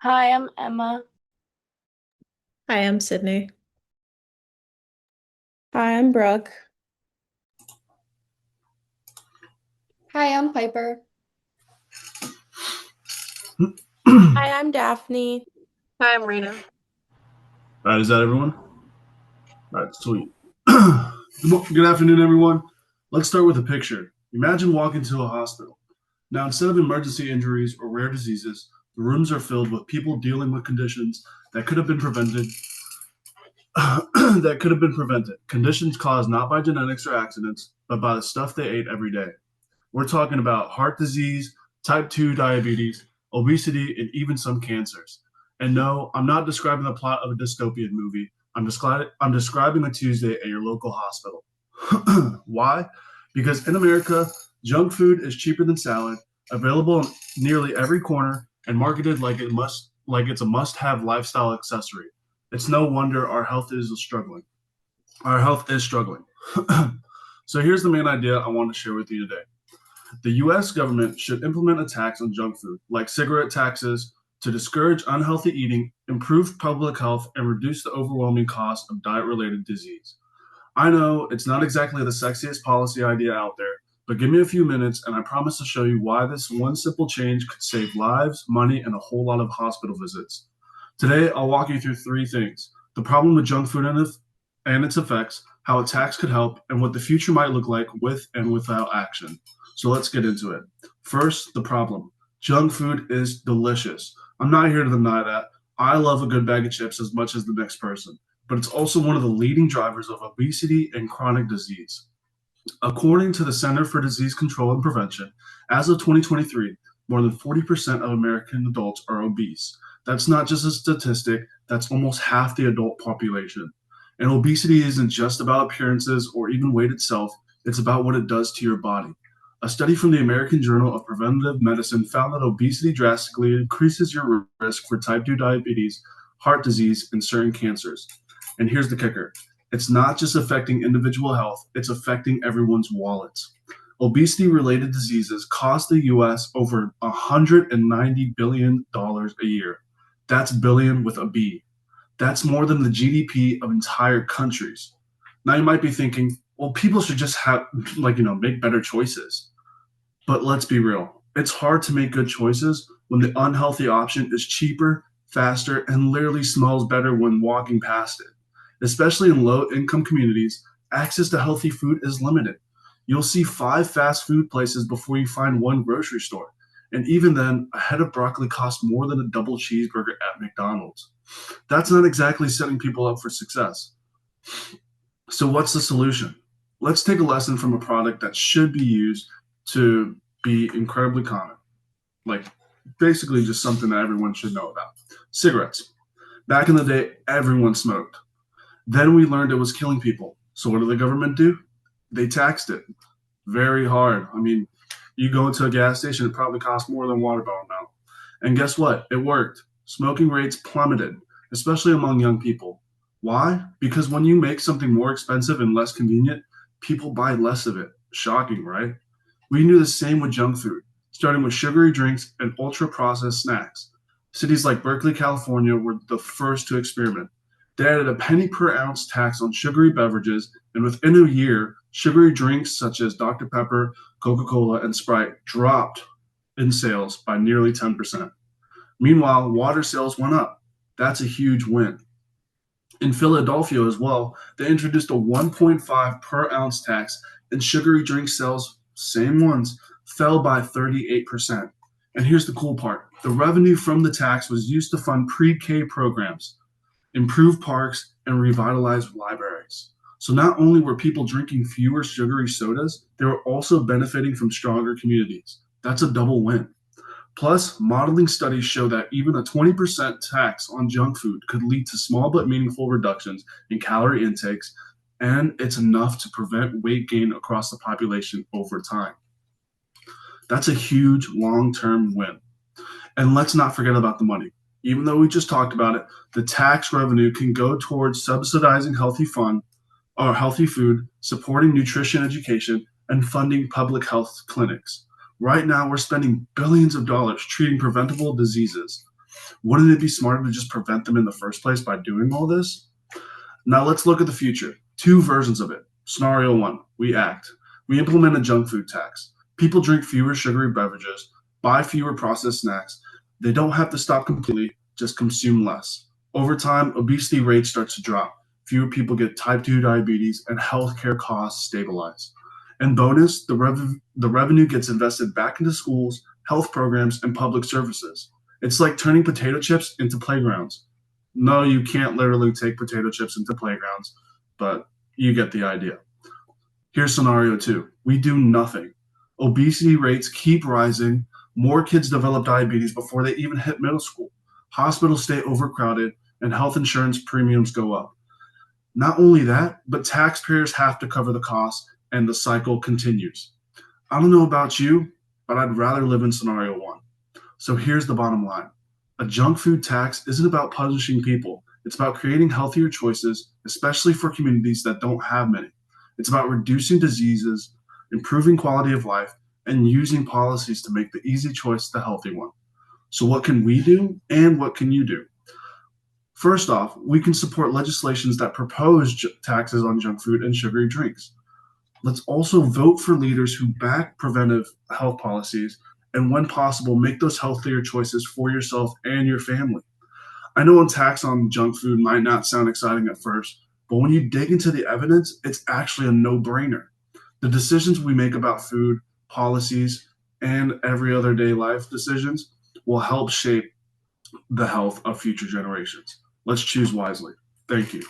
Hi, I'm Emma. Hi, I'm Sydney. Hi, I'm Brooke. Hi, I'm Piper. Hi, I'm Daphne. Hi, I'm Rena. All right, is that everyone? All right, sweet. Good afternoon, everyone. Let's start with a picture. Imagine walking to a hospital. Now, instead of emergency injuries or rare diseases, the rooms are filled with people dealing with conditions that could have been prevented. Conditions caused not by genetics or accidents, but by the stuff they ate every day. We're talking about heart disease, type 2 diabetes, obesity, and even some cancers. And no, I'm not describing the plot of a dystopian movie. I'm describing a Tuesday at your local hospital. Why? Because in America, junk food is cheaper than salad, available in nearly every corner, and marketed like it's a must-have lifestyle accessory. It's no wonder our health is struggling. Our health is struggling. So here's the main idea I want to share with you today. The US government should implement a tax on junk food, like cigarette taxes, to discourage unhealthy eating, improve public health, and reduce the overwhelming cost of diet related disease. I know it's not exactly the sexiest policy idea out there, but give me a few minutes and I promise to show you why this one simple change could save lives, money, and a whole lot of hospital visits. Today, I'll walk you through three things: the problem with junk food and its effects, how a tax could help, and what the future might look like with and without action. So let's get into it. First, the problem. Junk food is delicious. I'm not here to deny that. I love a good bag of chips as much as the next person, but it's also one of the leading drivers of obesity and chronic disease. According to the Center for Disease Control and Prevention, as of 2023, more than 40% of American adults are obese. That's not just a statistic, that's almost half the adult population. And obesity isn't just about appearances or even weight itself, it's about what it does to your body. A study from the American Journal of Preventive Medicine found that obesity drastically increases your risk for type 2 diabetes, heart disease, and certain cancers. And here's the kicker: it's not just affecting individual health, it's affecting everyone's wallets. Obesity related diseases cost the US over $190 billion a year. That's billion with a B. That's more than the GDP of entire countries. Now you might be thinking, well, people should just have, make better choices. But let's be real. It's hard to make good choices when the unhealthy option is cheaper, faster, and literally smells better when walking past it. Especially in low income communities, access to healthy food is limited. You'll see five fast food places before you find one grocery store. And even then, a head of broccoli costs more than a double cheeseburger at McDonald's. That's not exactly setting people up for success. So, what's the solution? Let's take a lesson from a product that should be used to be incredibly common, like basically just something that everyone should know about: cigarettes. Back in the day, everyone smoked. Then we learned it was killing people. So, what did the government do? They taxed it very hard. I mean, you go into a gas station, it probably costs more than water bottle now. And guess what? It worked. Smoking rates plummeted, especially among young people. Why? Because when you make something more expensive and less convenient, people buy less of it. Shocking, right? We knew the same with junk food, starting with sugary drinks and ultra processed snacks. Cities like Berkeley, California were the first to experiment. They added a penny per ounce tax on sugary beverages, and within a year, sugary drinks such as Dr. Pepper, Coca Cola, and Sprite dropped in sales by nearly 10%. Meanwhile, water sales went up. That's a huge win. In Philadelphia as well, they introduced a 1.5 per ounce tax, and sugary drink sales, same ones, fell by 38%. And here's the cool part: the revenue from the tax was used to fund pre K programs, improve parks, and revitalize libraries. So not only were people drinking fewer sugary sodas, they were also benefiting from stronger communities. That's a double win. Plus, modeling studies show that even a 20% tax on junk food could lead to small but meaningful reductions in calorie intakes, and it's enough to prevent weight gain across the population over time. That's a huge long term win. And let's not forget about the money. Even though we just talked about it, the tax revenue can go towards subsidizing healthy fun or healthy food, supporting nutrition education, and funding public health clinics. Right now, we're spending billions of dollars treating preventable diseases. Wouldn't it be smarter to just prevent them in the first place by doing all this? Now let's look at the future. 2 versions of it. Scenario 1, we act. We implement a junk food tax. People drink fewer sugary beverages, buy fewer processed snacks. They don't have to stop completely, just consume less. Over time, obesity rates start to drop. Fewer people get type 2 diabetes and healthcare costs stabilize. And bonus, the revenue gets invested back into schools, health programs, and public services. It's like turning potato chips into playgrounds. No, you can't literally take potato chips into playgrounds, but you get the idea. Here's scenario 2. We do nothing. Obesity rates keep rising. More kids develop diabetes before they even hit middle school. Hospitals stay overcrowded, and health insurance premiums go up. Not only that, but taxpayers have to cover the costs, and the cycle continues. I don't know about you, but I'd rather live in scenario 1. So here's the bottom line. A junk food tax isn't about punishing people. It's about creating healthier choices, especially for communities that don't have many. It's about reducing diseases, improving quality of life, and using policies to make the easy choice the healthy one. So what can we do, and what can you do? First off, we can support legislations that propose taxes on junk food and sugary drinks. Let's also vote for leaders who back preventive health policies and, when possible, make those healthier choices for yourself and your family. I know a tax on junk food might not sound exciting at first, but when you dig into the evidence, it's actually a no-brainer. The decisions we make about food, policies, and every other day life decisions will help shape the health of future generations. Let's choose wisely. Thank you.